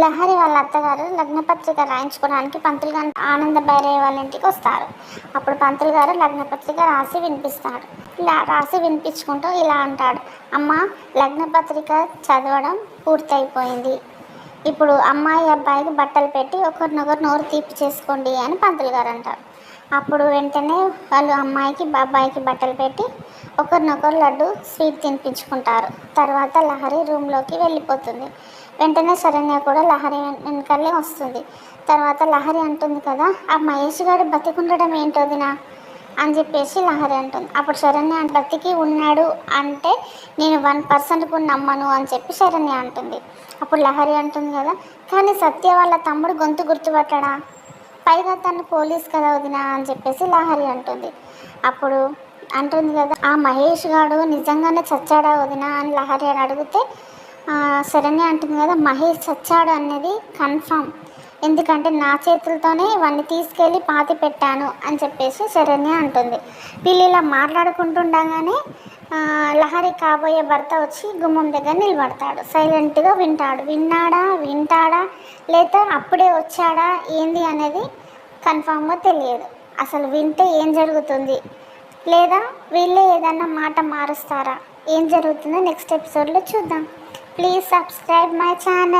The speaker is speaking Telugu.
లహరి వాళ్ళ అత్తగారు లగ్నపత్రిక రాయించుకోవడానికి పంతులు గారు ఆనంద భైరవి వాళ్ళ ఇంటికి వస్తారు. అప్పుడు పంతులు గారు లగ్నపత్రిక రాసి వినిపిస్తాడు. ఇలా రాసి వినిపించుకుంటూ ఇలా అంటాడు, అమ్మ, లగ్నపత్రిక చదవడం పూర్తయిపోయింది. ఇప్పుడు అమ్మాయి అబ్బాయికి బట్టలు పెట్టి ఒకరినొకరు నోరు తీపి చేసుకోండి అని పంతులు గారు అంటారు. అప్పుడు వెంటనే వాళ్ళు అమ్మాయికి అబ్బాయికి బట్టలు పెట్టి ఒకరినొకరు లడ్డు స్వీట్ తినిపించుకుంటారు. తర్వాత లహరి రూమ్లోకి వెళ్ళిపోతుంది. వెంటనే శరణ్య కూడా లహరి వెనకాలే వస్తుంది. తర్వాత లహరి అంటుంది కదా, ఆ మహేష్ గారు బతికుండడం ఏంటోదినా అని చెప్పేసి లహరి అంటుంది. అప్పుడు శరణ్య బతికి ఉన్నాడు అంటే నేను 1% కూడా నమ్మను అని చెప్పి శరణ్య అంటుంది. అప్పుడు లహరి అంటుంది కదా, కానీ సత్య వాళ్ళ తమ్ముడు గొంతు గుర్తుపట్టడా, పైగా తను పోలీస్ కదా వదినా అని చెప్పేసి లహరి అంటుంది. అప్పుడు అంటుంది కదా, ఆ మహేష్ గాడు నిజంగానే చచ్చాడా వదినా అని లహరి అని అడిగితే శరణ్య అంటుంది కదా, మహేష్ చచ్చాడు అనేది కన్ఫామ్, ఎందుకంటే నా చేతులతోనే వాడిని తీసుకెళ్ళి పాతి పెట్టాను అని చెప్పేసి శరణ్య అంటుంది. వీళ్ళు ఇలా మాట్లాడుకుంటుండగానే లహరి కాబోయే భర్త వచ్చి గుమ్మం దగ్గర నిలబడతాడు. సైలెంట్గా వింటాడా లేదా అప్పుడే వచ్చాడా ఏంది అనేది కన్ఫామ్గా తెలియదు. అసలు వింటే ఏం జరుగుతుంది, లేదా వీళ్ళే ఏదన్నా మాట మారుస్తారా, ఏం జరుగుతుందో నెక్స్ట్ ఎపిసోడ్లో చూద్దాం. Please subscribe my channel.